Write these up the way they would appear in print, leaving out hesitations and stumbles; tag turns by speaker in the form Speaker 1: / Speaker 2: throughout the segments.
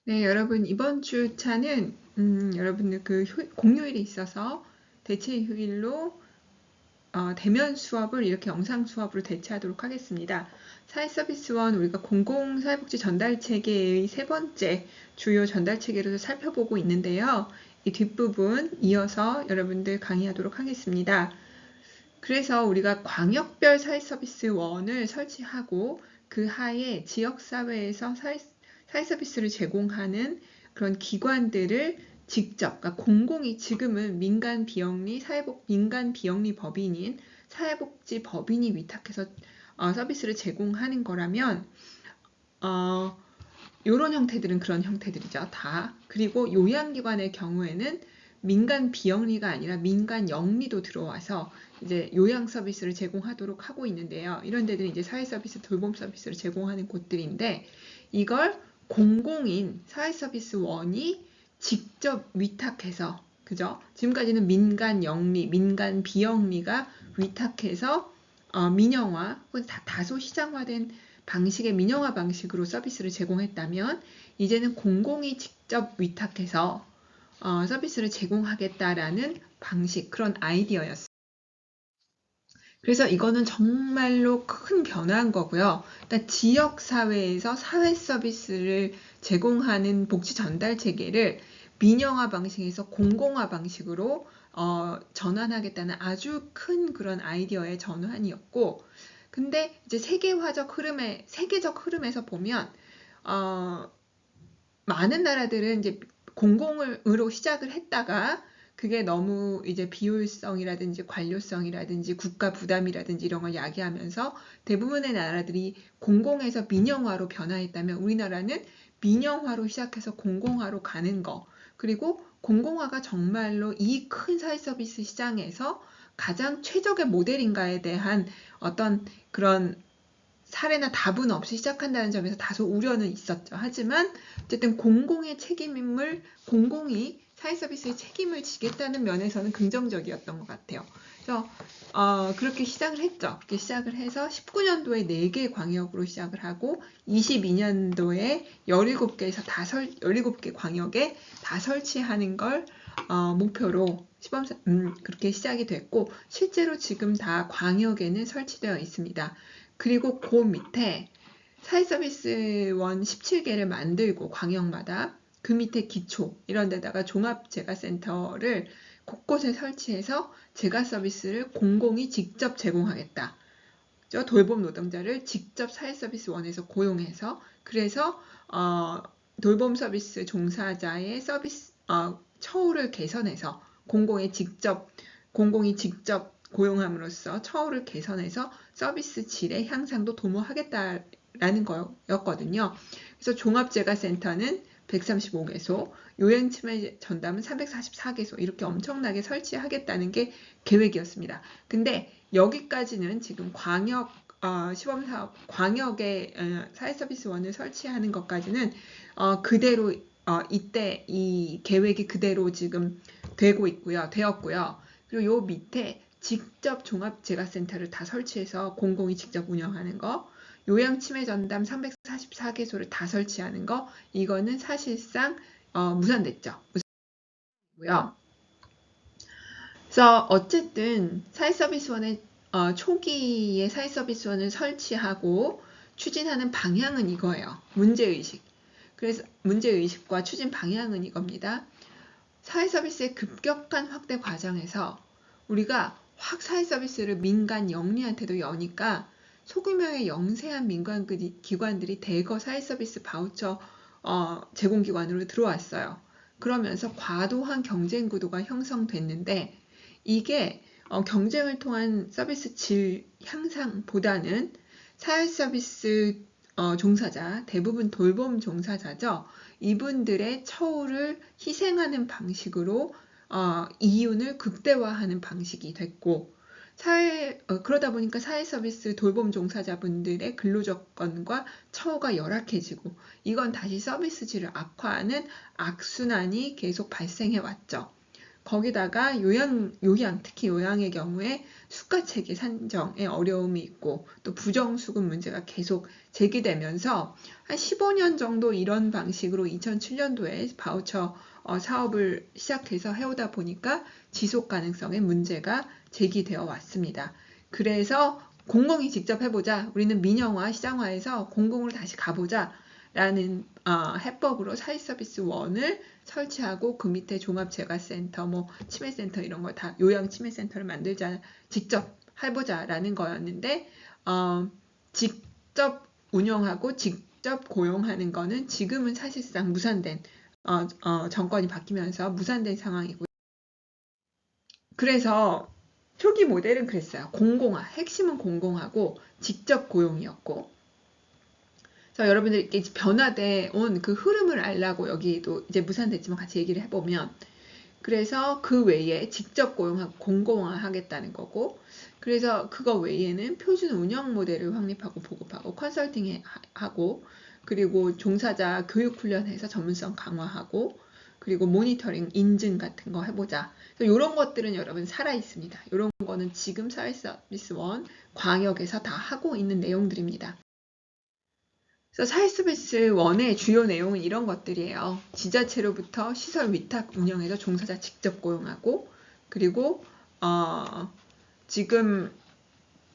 Speaker 1: 네, 여러분 이번 주차는 여러분들 공휴일이 있어서 대체 휴일로 대면 수업을 이렇게 영상 수업으로 대체하도록 하겠습니다. 사회서비스원 우리가 공공사회복지 전달체계의 세 번째 주요 전달체계로 살펴보고 있는데요. 이 뒷부분 이어서 여러분들 강의하도록 하겠습니다. 그래서 우리가 광역별 사회서비스원을 설치하고 그 하에 지역사회에서 사회서비스를 제공하는 그런 기관들을 직접, 그러니까 공공이 지금은 민간 비영리 법인인 사회복지법인이 위탁해서 서비스를 제공하는 거라면 이런 형태들은 그런 형태들이죠. 다. 그리고 요양기관의 경우에는 민간 비영리가 아니라 민간 영리도 들어와서 이제 요양 서비스를 제공하도록 하고 있는데요. 이런 데들은 이제 사회 서비스, 돌봄 서비스를 제공하는 곳들인데 이걸 공공인 사회 서비스원이 직접 위탁해서 그죠? 지금까지는 민간 영리, 민간 비영리가 위탁해서 민영화 혹은 다소 시장화된 방식의 민영화 방식으로 서비스를 제공했다면 이제는 공공이 직접 위탁해서 서비스를 제공하겠다라는 방식, 그런 아이디어였어요. 그래서 이거는 정말로 큰 변화인 거고요. 일단 지역사회에서 사회 서비스를 제공하는 복지 전달 체계를 민영화 방식에서 공공화 방식으로 전환하겠다는 아주 큰 그런 아이디어의 전환이었고, 근데 이제 세계적 흐름에서 보면 많은 나라들은 이제 공공으로 시작을 했다가 그게 너무 이제 비효율성이라든지 관료성이라든지 국가 부담이라든지 이런 걸 야기하면서 대부분의 나라들이 공공에서 민영화로 변화했다면 우리나라는 민영화로 시작해서 공공화로 가는 거, 그리고 공공화가 정말로 이 큰 사회 서비스 시장에서 가장 최적의 모델인가에 대한 어떤 그런 사례나 답은 없이 시작한다는 점에서 다소 우려는 있었죠. 하지만 어쨌든 공공이 사회 서비스의 책임을 지겠다는 면에서는 긍정적이었던 것 같아요. 그래서 그렇게 시작을 했죠. 그렇게 시작을 해서 19년도에 4개 광역으로 시작을 하고 22년도에 17개 광역에 다 설치하는 걸 목표로 그렇게 시작이 됐고 실제로 지금 다 광역에는 설치되어 있습니다. 그리고 그 밑에 사회서비스원 17개를 만들고 광역마다 그 밑에 기초 이런 데다가 종합재가센터를 곳곳에 설치해서 재가 서비스를 공공이 직접 제공하겠다. 돌봄 노동자를 직접 사회서비스원에서 고용해서 그래서 돌봄 서비스 종사자의 처우를 개선해서 공공이 직접 고용함으로써 처우를 개선해서 서비스 질의 향상도 도모하겠다라는 거였거든요. 그래서 종합재가센터는 135개소, 요양치매 전담은 344개소 이렇게 엄청나게 설치하겠다는 게 계획이었습니다. 근데 여기까지는 지금 시범사업, 광역의 사회서비스원을 설치하는 것까지는 그대로 이때 이 계획이 그대로 지금 되었고요. 그리고 요 밑에 직접 종합재가센터를 다 설치해서 공공이 직접 운영하는 거, 요양치매전담 344개소를 다 설치하는 거, 이거는 사실상 무산됐죠. 무산됐고요. 그래서 어쨌든 사회서비스원의 초기에 사회서비스원을 설치하고 추진하는 방향은 이거예요. 문제의식. 그래서 문제의식과 추진 방향은 이겁니다. 사회서비스의 급격한 확대 과정에서 우리가 확 사회서비스를 민간 영리한테도 여니까 소규모의 영세한 민간 기관들이 대거 사회서비스 바우처 제공기관으로 들어왔어요. 그러면서 과도한 경쟁 구도가 형성됐는데 이게 경쟁을 통한 서비스 질 향상보다는 사회 서비스 종사자, 대부분 돌봄 종사자죠. 이분들의 처우를 희생하는 방식으로 이윤을 극대화하는 방식이 됐고 그러다 보니까 사회 서비스 돌봄 종사자분들의 근로조건과 처우가 열악해지고 이건 다시 서비스 질을 악화하는 악순환이 계속 발생해 왔죠. 거기다가 특히 요양의 경우에 수가 체계 산정에 어려움이 있고 또 부정수급 문제가 계속 제기되면서 한 15년 정도 이런 방식으로 2007년도에 바우처 사업을 시작해서 해오다 보니까 지속 가능성의 문제가 제기되어 왔습니다. 그래서 공공이 직접 해보자. 우리는 민영화, 시장화해서 공공으로 다시 가보자. 라는 해법으로 사회서비스 1을 설치하고 그 밑에 종합재가센터, 치매센터 이런 거 다 요양치매센터를 만들자, 직접 해보자라는 거였는데 직접 운영하고 직접 고용하는 거는 지금은 사실상 무산된 정권이 바뀌면서 무산된 상황이고요. 그래서 초기 모델은 그랬어요. 공공화, 핵심은 공공하고 직접 고용이었고, 그래서 여러분들이 이렇게 변화돼 온 그 흐름을 알라고 여기도 이제 무산됐지만 같이 얘기를 해보면, 그래서 그 외에 직접 고용하고 공공화하겠다는 거고, 그래서 그거 외에는 표준 운영 모델을 확립하고 보급하고 컨설팅하고, 그리고 종사자 교육 훈련해서 전문성 강화하고, 그리고 모니터링 인증 같은 거 해보자. 이런 것들은 여러분 살아 있습니다. 이런 거는 지금 사회서비스 1 광역에서 다 하고 있는 내용들입니다. 그래서 사회서비스 1의 주요 내용은 이런 것들이에요. 지자체로부터 시설 위탁 운영해서 종사자 직접 고용하고, 그리고 지금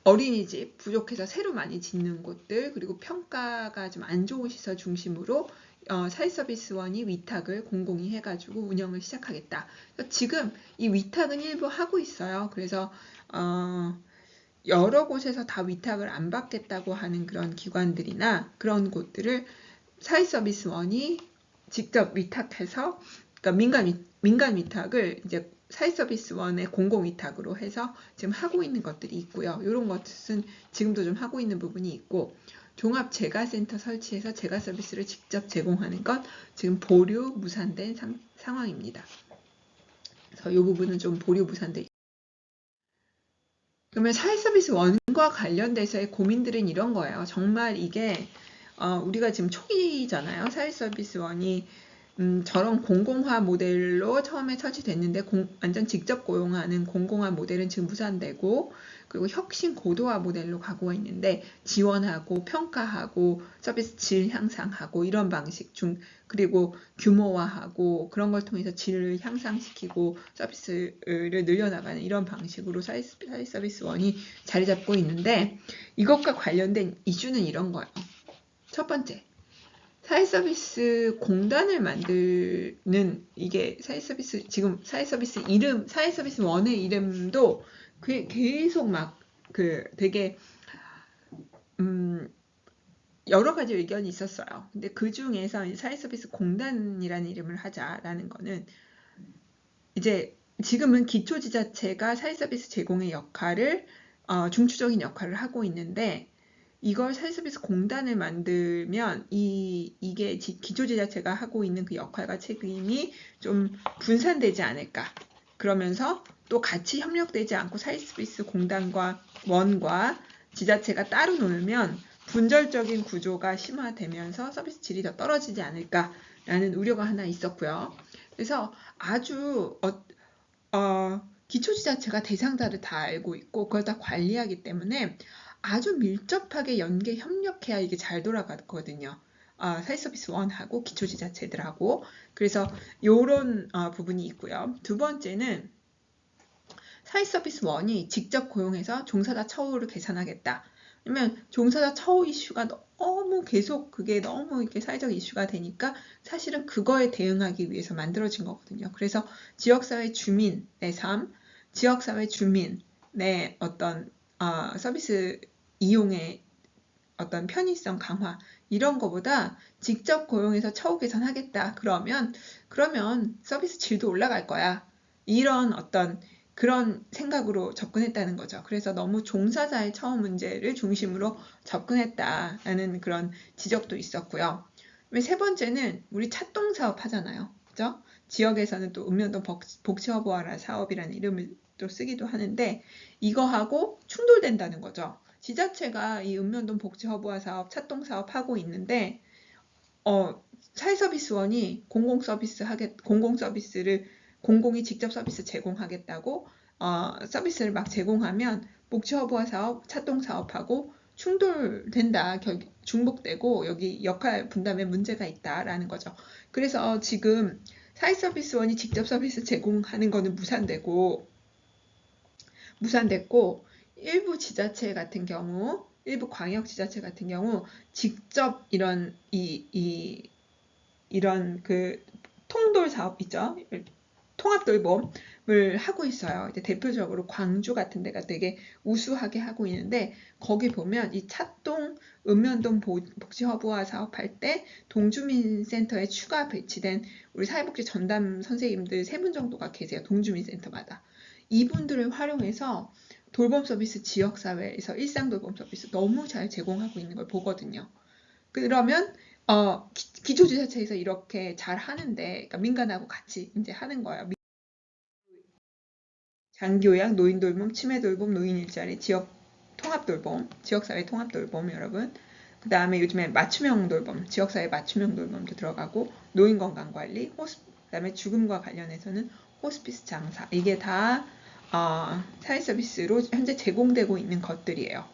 Speaker 1: 어린이집 부족해서 새로 많이 짓는 곳들, 그리고 평가가 좀 안 좋은 시설 중심으로 사회서비스 1이 위탁을 공공이 해가지고 운영을 시작하겠다. 지금 이 위탁은 일부 하고 있어요. 그래서 여러 곳에서 다 위탁을 안 받겠다고 하는 그런 기관들이나 그런 곳들을 사회서비스 1이 직접 위탁해서, 그러니까 민간 위탁을 이제 사회서비스 1의 공공위탁으로 해서 지금 하고 있는 것들이 있고요. 이런 것은 지금도 좀 하고 있는 부분이 있고, 종합재가센터 설치해서 재가 서비스를 직접 제공하는 것 지금 보류 무산된 상황입니다. 그래서 이 부분은 좀 보류 무산돼 있습니다. 그러면 사회서비스 1과 관련돼서의 고민들은 이런 거예요. 정말 이게 우리가 지금 초기잖아요. 사회서비스 1이 저런 공공화 모델로 처음에 설치됐는데 완전 직접 고용하는 공공화 모델은 지금 무산되고, 그리고 혁신 고도화 모델로 가고 있는데 지원하고 평가하고 서비스 질 향상하고 이런 방식 중, 그리고 규모화하고 그런 걸 통해서 질을 향상시키고 서비스를 늘려나가는 이런 방식으로 사회서비스 1이 자리 잡고 있는데, 이것과 관련된 이슈는 이런 거예요. 첫 번째, 사회서비스 공단을 만드는, 이게 지금 사회서비스 1의 이름도 계속 되게 여러 가지 의견이 있었어요. 근데 그 중에서 사회서비스 공단이라는 이름을 하자라는 거는, 이제 지금은 기초지자체가 사회서비스 제공의 역할을 중추적인 역할을 하고 있는데, 이걸 사회서비스 공단을 만들면 이게 기초지자체가 하고 있는 그 역할과 책임이 좀 분산되지 않을까. 그러면서 또 같이 협력되지 않고 사회서비스 공단과 원과 지자체가 따로 놀면 분절적인 구조가 심화되면서 서비스 질이 더 떨어지지 않을까라는 우려가 하나 있었고요. 그래서 아주 기초지자체가 대상자를 다 알고 있고 그걸 다 관리하기 때문에 아주 밀접하게 협력해야 이게 잘 돌아가거든요. 사회서비스 1하고 기초지자체들하고. 그래서 이런 부분이 있고요. 두 번째는 사회서비스 1이 직접 고용해서 종사자 처우를 개선하겠다. 왜냐면 종사자 처우 이슈가 그게 너무 이렇게 사회적 이슈가 되니까 사실은 그거에 대응하기 위해서 만들어진 거거든요. 그래서 지역사회 주민의 삶, 지역사회 주민의 어떤 서비스 이용의 어떤 편의성 강화, 이런 거보다 직접 고용해서 처우 개선하겠다. 그러면 서비스 질도 올라갈 거야. 이런 어떤 그런 생각으로 접근했다는 거죠. 그래서 너무 종사자의 처우 문제를 중심으로 접근했다라는 그런 지적도 있었고요. 세 번째는 우리 찻동 사업 하잖아요. 그죠? 지역에서는 또 읍면동 복지허브화라 사업이라는 이름을 또 쓰기도 하는데, 이거하고 충돌된다는 거죠. 지자체가 이 읍면동 복지허브화 사업, 찻동 사업 하고 있는데 사회서비스 1이 공공서비스를 공공이 직접 서비스 제공하겠다고 서비스를 막 제공하면 복지허브화 사업, 차동 사업하고 충돌된다, 중복되고 여기 역할 분담에 문제가 있다라는 거죠. 그래서 지금 사회서비스원이 직접 서비스 제공하는 거는 무산됐고 일부 지자체 같은 경우, 일부 광역지자체 같은 경우 직접 이런 그 통돌 사업 있죠. 통합돌봄을 하고 있어요. 이제 대표적으로 광주 같은 데가 되게 우수하게 하고 있는데 거기 보면 이 찻동, 읍면동 복지허브화 사업할 때 동주민센터에 추가 배치된 우리 사회복지 전담 선생님들 3분 정도가 계세요. 동주민센터마다. 이분들을 활용해서 돌봄 서비스 지역사회에서 일상돌봄 서비스 너무 잘 제공하고 있는 걸 보거든요. 그러면 기초지자체에서 이렇게 잘 하는데, 그러니까 민간하고 같이 이제 하는 거예요. 장기요양, 노인돌봄, 치매돌봄, 노인일자리, 통합돌봄, 지역사회 통합돌봄 여러분. 그 다음에 요즘에 맞춤형 돌봄, 지역사회 맞춤형 돌봄도 들어가고 노인건강관리, 그 다음에 죽음과 관련해서는 호스피스 장사. 이게 다 사회서비스로 현재 제공되고 있는 것들이에요.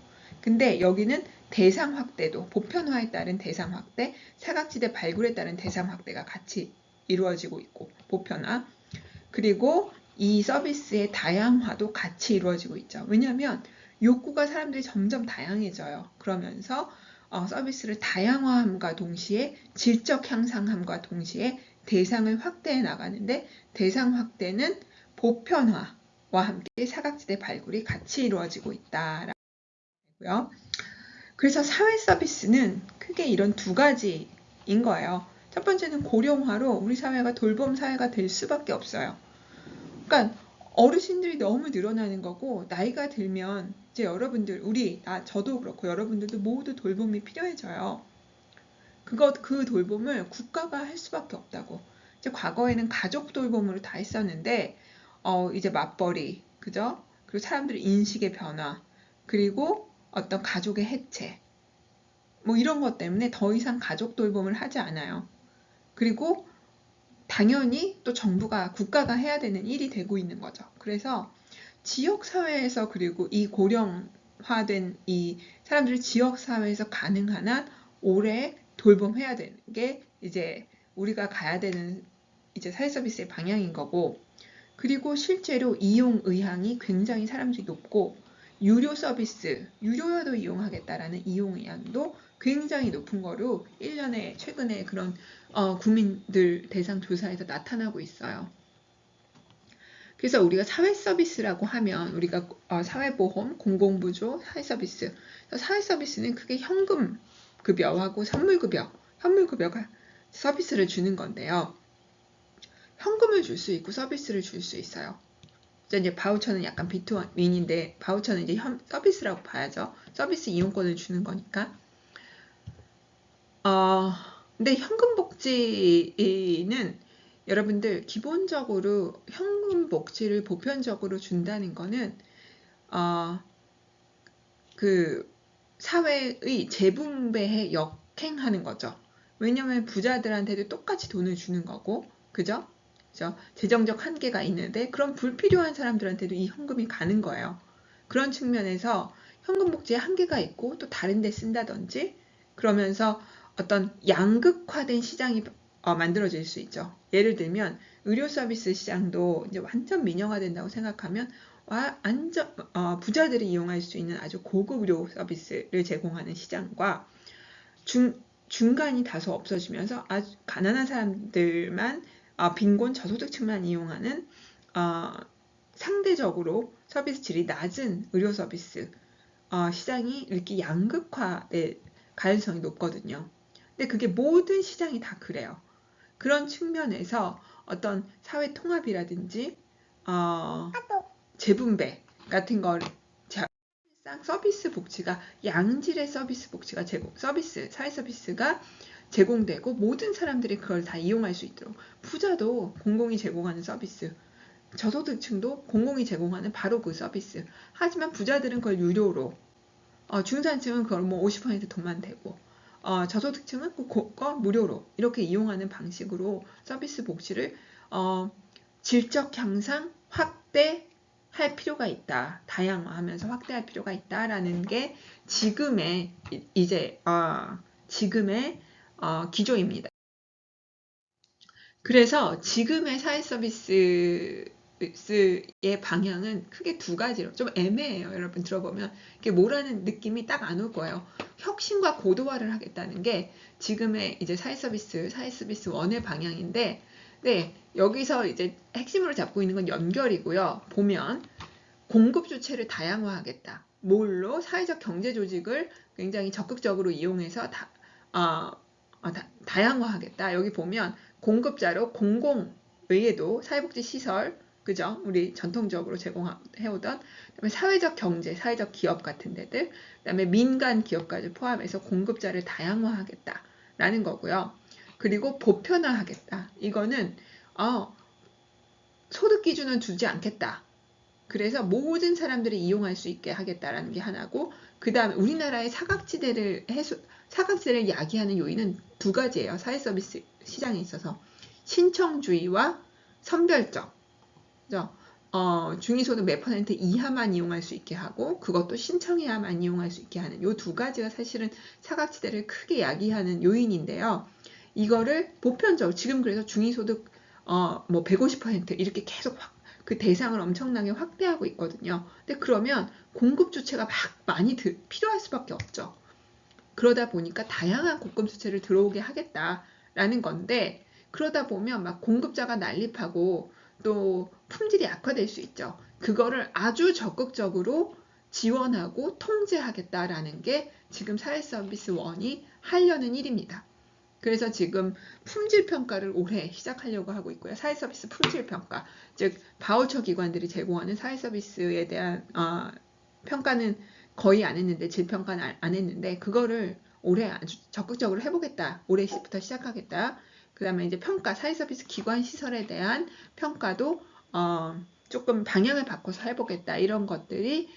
Speaker 1: 근데 여기는 대상 확대도, 보편화에 따른 대상 확대, 사각지대 발굴에 따른 대상 확대가 같이 이루어지고 있고, 보편화. 그리고 이 서비스의 다양화도 같이 이루어지고 있죠. 왜냐하면 욕구가 사람들이 점점 다양해져요. 그러면서 서비스를 다양화함과 동시에 질적 향상함과 동시에 대상을 확대해 나가는데, 대상 확대는 보편화와 함께 사각지대 발굴이 같이 이루어지고 있다라고요. 그래서 사회 서비스는 크게 이런 2가지인 거예요. 첫 번째는 고령화로 우리 사회가 돌봄 사회가 될 수밖에 없어요. 그러니까 어르신들이 너무 늘어나는 거고, 나이가 들면 이제 여러분들, 저도 그렇고 여러분들도 모두 돌봄이 필요해져요. 그 돌봄을 국가가 할 수밖에 없다고. 이제 과거에는 가족 돌봄으로 다 했었는데, 이제 맞벌이, 그죠? 그리고 사람들의 인식의 변화, 그리고 어떤 가족의 해체, 뭐 이런 것 때문에 더 이상 가족 돌봄을 하지 않아요. 그리고 당연히 또 국가가 해야 되는 일이 되고 있는 거죠. 그래서 지역사회에서, 그리고 이 고령화된 이 사람들이 지역사회에서 가능한 한 오래 돌봄해야 되는 게 이제 우리가 가야 되는 이제 사회서비스의 방향인 거고, 그리고 실제로 이용 의향이 굉장히 사람들이 높고, 유료 서비스, 유료여도 이용하겠다라는 이용 의향도 굉장히 높은 거로 1년에 최근에 그런 국민들 대상 조사에서 나타나고 있어요. 그래서 우리가 사회 서비스라고 하면 우리가 사회보험, 공공부조, 사회서비스. 사회서비스는 크게 현금급여하고 현물급여가 서비스를 주는 건데요. 현금을 줄 수 있고 서비스를 줄 수 있어요. 이제 바우처는 약간 비투윈인데, 바우처는 이제 서비스라고 봐야죠. 서비스 이용권을 주는 거니까. 근데 현금복지는 여러분들 기본적으로 현금복지를 보편적으로 준다는 거는 그 사회의 재분배에 역행하는 거죠. 왜냐면 부자들한테도 똑같이 돈을 주는 거고, 그죠? 재정적 한계가 있는데 그럼 불필요한 사람들한테도 이 현금이 가는 거예요. 그런 측면에서 현금복지에 한계가 있고 또 다른 데 쓴다든지, 그러면서 어떤 양극화된 시장이 만들어질 수 있죠. 예를 들면 의료 서비스 시장도 이제 완전 민영화된다고 생각하면 완전 부자들이 이용할 수 있는 아주 고급 의료 서비스를 제공하는 시장과 중간이 다소 없어지면서 아주 가난한 사람들만, 빈곤 저소득층만 이용하는 상대적으로 서비스 질이 낮은 의료 서비스 시장이 이렇게 양극화될 가능성이 높거든요. 근데 그게 모든 시장이 다 그래요. 그런 측면에서 어떤 사회 통합이라든지 재분배 같은 걸 서비스 복지가, 양질의 서비스 복지가 사회 서비스가 제공되고 모든 사람들이 그걸 다 이용할 수 있도록, 부자도 공공이 제공하는 서비스, 저소득층도 공공이 제공하는 바로 그 서비스. 하지만 부자들은 그걸 유료로, 중산층은 그걸 뭐 50% 돈만 대고, 저소득층은 그거 무료로 이렇게 이용하는 방식으로 서비스 복지를 질적 향상 확대할 필요가 있다. 다양화하면서 확대할 필요가 있다라는 게 지금의 지금의 기조입니다. 그래서 지금의 사회 서비스의 방향은 크게 두 가지로 좀 애매해요. 여러분 들어보면 이게 뭐라는 느낌이 딱 안 올 거예요. 혁신과 고도화를 하겠다는 게 지금의 이제 사회 서비스 1의 방향인데, 네, 여기서 이제 핵심으로 잡고 있는 건 연결이고요. 보면 공급 주체를 다양화하겠다. 뭘로? 사회적 경제 조직을 굉장히 적극적으로 이용해서 다양화하겠다. 여기 보면 공급자로 공공 외에도 사회복지 시설, 그죠? 우리 전통적으로 제공해오던, 그다음에 사회적 경제, 사회적 기업 같은 데들, 그다음에 민간 기업까지 포함해서 공급자를 다양화하겠다라는 거고요. 그리고 보편화하겠다. 이거는 소득 기준은 두지 않겠다. 그래서 모든 사람들이 이용할 수 있게 하겠다라는 게 하나고, 그 다음에 우리나라의 사각지대를 야기하는 요인은 두 가지예요. 사회 서비스 시장에 있어서 신청주의와 선별적. 그죠? 중위소득 몇 % 이하만 이용할 수 있게 하고, 그것도 신청해야만 이용할 수 있게 하는 요 두 가지가 사실은 사각지대를 크게 야기하는 요인인데요. 이거를 보편적으로 지금 그래서 중위소득 150% 이렇게 계속 그 대상을 엄청나게 확대하고 있거든요. 근데 그러면 공급 주체가 막 많이 필요할 수밖에 없죠. 그러다 보니까 다양한 공급 주체를 들어오게 하겠다라는 건데, 그러다 보면 막 공급자가 난립하고 또 품질이 악화될 수 있죠. 그거를 아주 적극적으로 지원하고 통제하겠다라는 게 지금 사회서비스 1이 하려는 일입니다. 그래서 지금 품질 평가를 올해 시작하려고 하고 있고요. 사회 서비스 품질 평가, 즉 바우처 기관들이 제공하는 사회 서비스에 대한 평가는 거의 안 했는데, 질 평가는 안 했는데, 그거를 올해 아주 적극적으로 해보겠다. 올해부터 시작하겠다. 그다음에 이제 평가, 사회 서비스 기관 시설에 대한 평가도 조금 방향을 바꿔서 해보겠다. 이런 것들이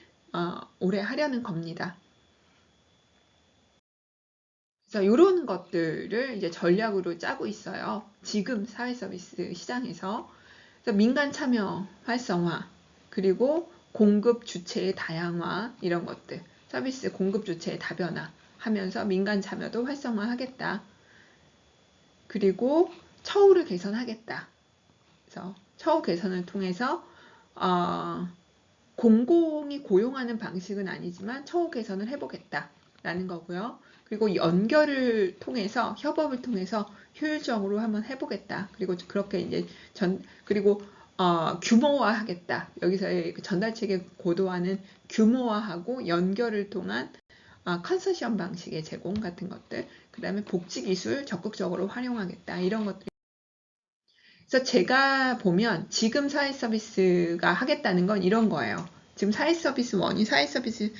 Speaker 1: 올해 하려는 겁니다. 그래서 이런 것들을 이제 전략으로 짜고 있어요. 지금 사회 서비스 시장에서. 그래서 민간 참여 활성화, 그리고 공급 주체의 다양화, 이런 것들, 서비스 공급 주체의 다변화 하면서 민간 참여도 활성화하겠다. 그리고 처우를 개선하겠다. 그래서 처우 개선을 통해서 공공이 고용하는 방식은 아니지만 처우 개선을 해보겠다라는 거고요. 그리고 연결을 통해서, 협업을 통해서 효율적으로 한번 해보겠다. 그리고 그렇게 이제 그리고 규모화하겠다. 여기서의 전달체계 고도화는 규모화하고 연결을 통한 컨소시엄 방식의 제공 같은 것들, 그 다음에 복지기술 적극적으로 활용하겠다. 이런 것들. 그래서 제가 보면 지금 사회 서비스가 하겠다는 건 이런 거예요. 지금 사회 서비스 1이 사회 서비스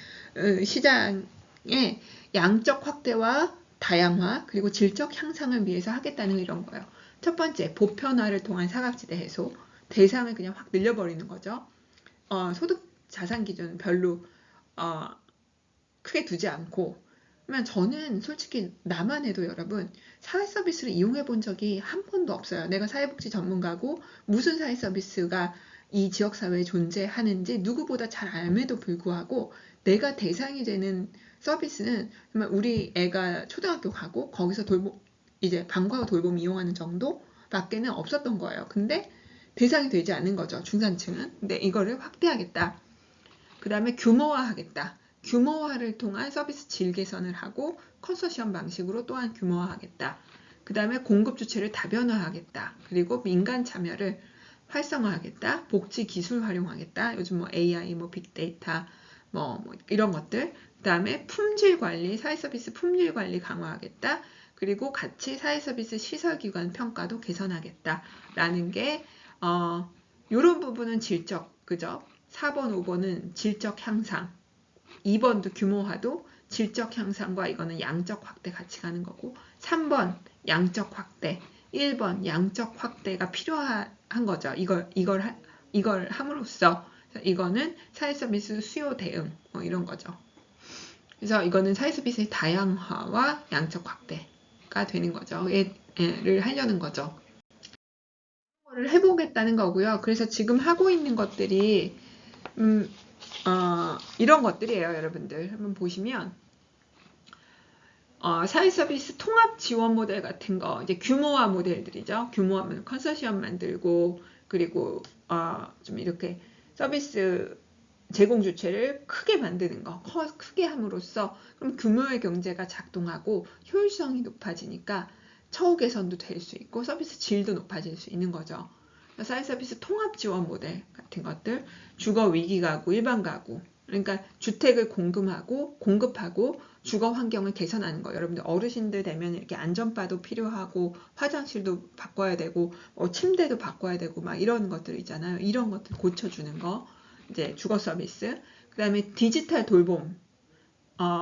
Speaker 1: 시장의 양적 확대와 다양화, 그리고 질적 향상을 위해서 하겠다는 이런 거예요. 첫 번째, 보편화를 통한 사각지대 해소. 대상을 그냥 확 늘려버리는 거죠. 소득 자산 기준 별로 크게 두지 않고. 그러면 저는 솔직히 나만 해도 여러분 사회 서비스를 이용해 본 적이 한 번도 없어요. 내가 사회복지 전문가고 무슨 사회 서비스가 이 지역사회에 존재하는지 누구보다 잘 알매도 불구하고 내가 대상이 되는 서비스는 정말 우리 애가 초등학교 가고 거기서 이제 방과후 돌봄 이용하는 정도 밖에는 없었던 거예요. 근데 대상이 되지 않는 거죠. 중산층은. 근데 이거를 확대하겠다. 그 다음에 규모화하겠다. 규모화를 통한 서비스 질 개선을 하고 컨소시엄 방식으로 또한 규모화하겠다. 그 다음에 공급 주체를 다변화하겠다. 그리고 민간 참여를 활성화하겠다. 복지 기술 활용하겠다. 요즘 뭐 AI, 뭐 빅데이터, 뭐 이런 것들. 그 다음에 품질 관리, 사회 서비스 품질 관리 강화하겠다. 그리고 같이 사회 서비스 시설기관 평가도 개선하겠다라는 게 이런 부분은 질적, 그죠? 4번, 5번은 질적 향상, 2번도 규모화도 질적 향상과 이거는 양적 확대 같이 가는 거고, 3번 양적 확대, 1번 양적 확대가 필요한 거죠. 이걸 함으로써 이거는 사회 서비스 수요 대응 이런 거죠. 그래서 이거는 사회 서비스의 다양화와 양적 확대가 되는 거죠. 얘를 하려는 거죠. 를 해보겠다는 거고요. 그래서 지금 하고 있는 것들이 이런 것들이에요. 여러분들 한번 보시면 사회 서비스 통합 지원 모델 같은 거, 이제 규모화 모델들이죠. 규모화면 컨소시엄 만들고, 그리고 좀 이렇게 서비스 제공 주체를 크게 만드는 거, 크게 함으로써 그럼 규모의 경제가 작동하고 효율성이 높아지니까 처우 개선도 될 수 있고 서비스 질도 높아질 수 있는 거죠. 사회 서비스 통합 지원 모델 같은 것들, 주거 위기 가구, 일반 가구, 그러니까 주택을 공급하고 주거 환경을 개선하는 거. 여러분들 어르신들 되면 이렇게 안전바도 필요하고 화장실도 바꿔야 되고 침대도 바꿔야 되고 막 이런 것들 있잖아요. 이런 것들 고쳐주는 거. 이제 주거 서비스. 그다음에 디지털 돌봄.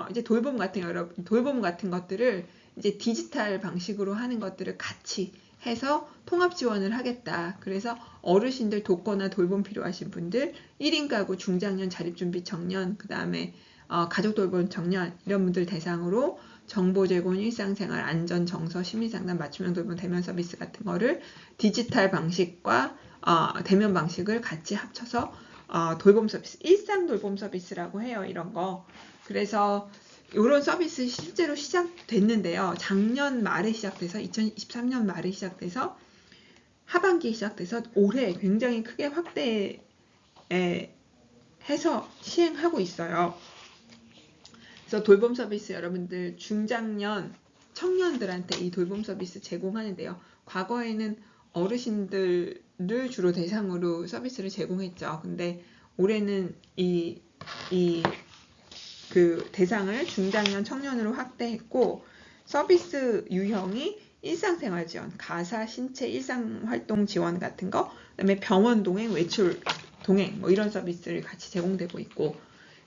Speaker 1: 이제 돌봄 같은 것들을 이제 디지털 방식으로 하는 것들을 같이 해서 통합 지원을 하겠다. 그래서 어르신들 돕거나 돌봄 필요하신 분들, 1인 가구, 중장년, 자립준비 청년, 그 다음에 가족 돌봄 청년 이런 분들 대상으로 정보 제공, 일상생활, 안전, 정서, 심리상담, 맞춤형 돌봄 대면 서비스 같은 거를 디지털 방식과 대면 방식을 같이 합쳐서 돌봄 서비스, 일상 돌봄 서비스라고 해요. 이런 거. 그래서 이런 서비스 실제로 시작됐는데요. 작년 말에 시작돼서 2023년 말에 시작돼서 하반기에 시작돼서 올해 굉장히 크게 확대해서 시행하고 있어요. 그래서 돌봄 서비스 여러분들 중장년 청년들한테 이 돌봄 서비스 제공하는데요. 과거에는 어르신들을 주로 대상으로 서비스를 제공했죠. 근데 올해는 그 대상을 중장년 청년으로 확대했고 서비스 유형이 일상생활 지원, 가사, 신체, 일상활동 지원 같은 거, 그다음에 병원 동행, 외출 동행 뭐 이런 서비스를 같이 제공되고 있고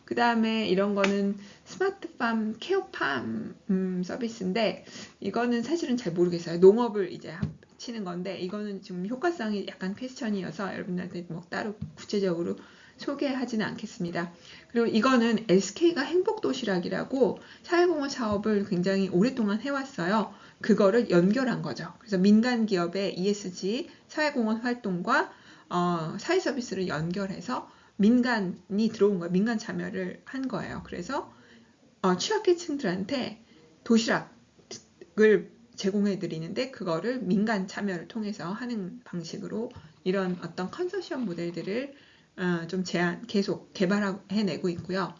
Speaker 1: 그 다음에 이런 거는 스마트팜, 케어팜 서비스인데 이거는 사실은 잘 모르겠어요. 농업을 이제 합치는 건데 이거는 지금 효과성이 약간 퀘스천이어서 여러분들한테 뭐 따로 구체적으로 소개하지는 않겠습니다. 그리고 이거는 SK가 행복도시락이라고 사회공헌 사업을 굉장히 오랫동안 해왔어요. 그거를 연결한 거죠. 그래서 민간 기업의 ESG 사회공헌 활동과 사회 서비스를 연결해서 민간이 들어온 거예요. 민간 참여를 한 거예요. 그래서 취약계층들한테 도시락을 제공해 드리는데 그거를 민간 참여를 통해서 하는 방식으로 이런 어떤 컨소시엄 모델들을 좀 계속 개발해내고 있고요.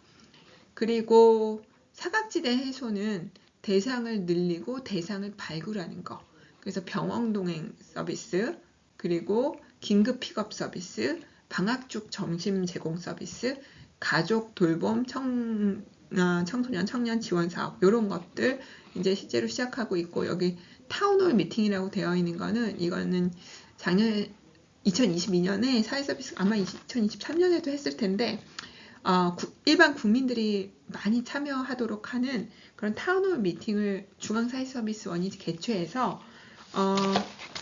Speaker 1: 그리고 사각지대 해소는 대상을 늘리고 대상을 발굴하는 거. 그래서 병원 동행 서비스, 그리고 긴급 픽업 서비스, 방학죽 점심 제공 서비스, 가족 돌봄 청소년 청년 지원 사업 이런 것들 이제 실제로 시작하고 있고 여기 타운홀 미팅이라고 되어 있는 거는 이거는 작년 2022년에 사회 서비스 아마 2023년에도 했을 텐데 일반 국민들이 많이 참여하도록 하는 그런 타운홀 미팅을 중앙사회서비스원이 개최해서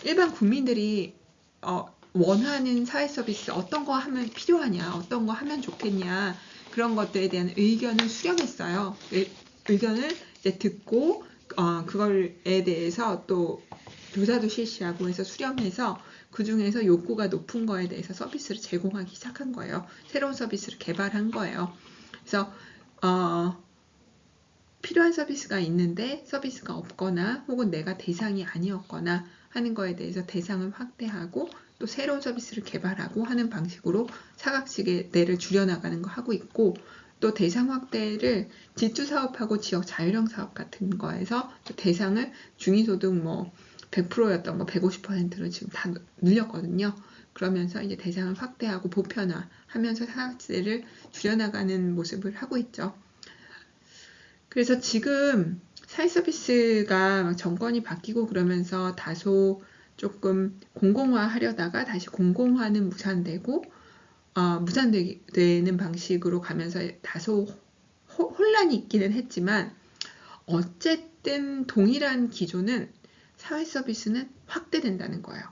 Speaker 1: 일반 국민들이 원하는 사회 서비스 어떤 거 하면 필요하냐, 어떤 거 하면 좋겠냐 그런 것들에 대한 의견을 수렴했어요. 의견을 이제 듣고 그걸에 대해서 또 조사도 실시하고 해서 수렴해서 그 중에서 욕구가 높은 거에 대해서 서비스를 제공하기 시작한 거예요. 새로운 서비스를 개발한 거예요. 그래서 필요한 서비스가 있는데 서비스가 없거나 혹은 내가 대상이 아니었거나 하는 거에 대해서 대상을 확대하고 또 새로운 서비스를 개발하고 하는 방식으로 사각지대를 줄여나가는 거 하고 있고 또 대상 확대를 지주사업하고 지역 자율형 사업 같은 거에서 대상을 중위소득 100%였던 거 150%로 지금 다 늘렸거든요. 그러면서 이제 대상을 확대하고 보편화하면서 사각지대를 줄여나가는 모습을 하고 있죠. 그래서 지금 사회 서비스가 정권이 바뀌고 그러면서 다소 조금 공공화하려다가 다시 공공화는 무산되고 무산되는 방식으로 가면서 다소 혼란이 있기는 했지만 어쨌든 동일한 기조는 사회 서비스는 확대된다는 거예요.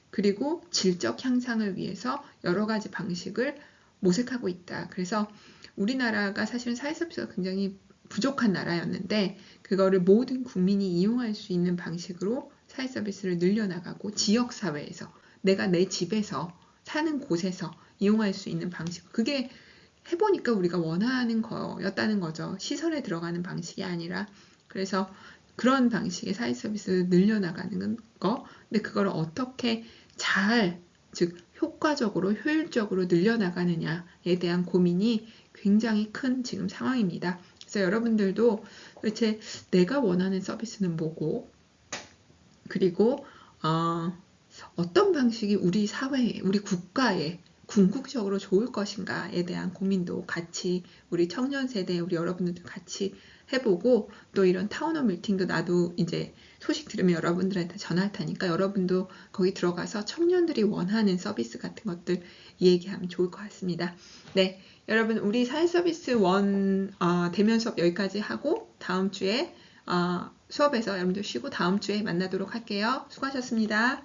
Speaker 1: 그리고 질적 향상을 위해서 여러 가지 방식을 모색하고 있다. 그래서 우리나라가 사실은 사회 서비스가 굉장히 부족한 나라였는데 그거를 모든 국민이 이용할 수 있는 방식으로 사회 서비스를 늘려나가고 지역사회에서 내가 내 집에서 사는 곳에서 이용할 수 있는 방식. 그게 해보니까 우리가 원하는 거였다는 거죠. 시설에 들어가는 방식이 아니라. 그래서 그런 방식의 사회 서비스를 늘려나가는 거. 근데 그걸 어떻게 잘, 즉 효과적으로 효율적으로 늘려나가느냐에 대한 고민이 굉장히 큰 지금 상황입니다. 그래서 여러분들도 도대체 내가 원하는 서비스는 뭐고, 그리고 어떤 방식이 우리 사회에, 우리 국가에 궁극적으로 좋을 것인가에 대한 고민도 같이 우리 청년 세대, 우리 여러분들도 같이 해보고, 또 이런 타운홀 미팅도 나도 이제 소식 들으면 여러분들한테 전할 테니까 여러분도 거기 들어가서 청년들이 원하는 서비스 같은 것들 얘기하면 좋을 것 같습니다. 네, 여러분 우리 사회 서비스 1 대면 수업 여기까지 하고 다음 주에 수업에서 여러분들 쉬고 다음 주에 만나도록 할게요. 수고하셨습니다.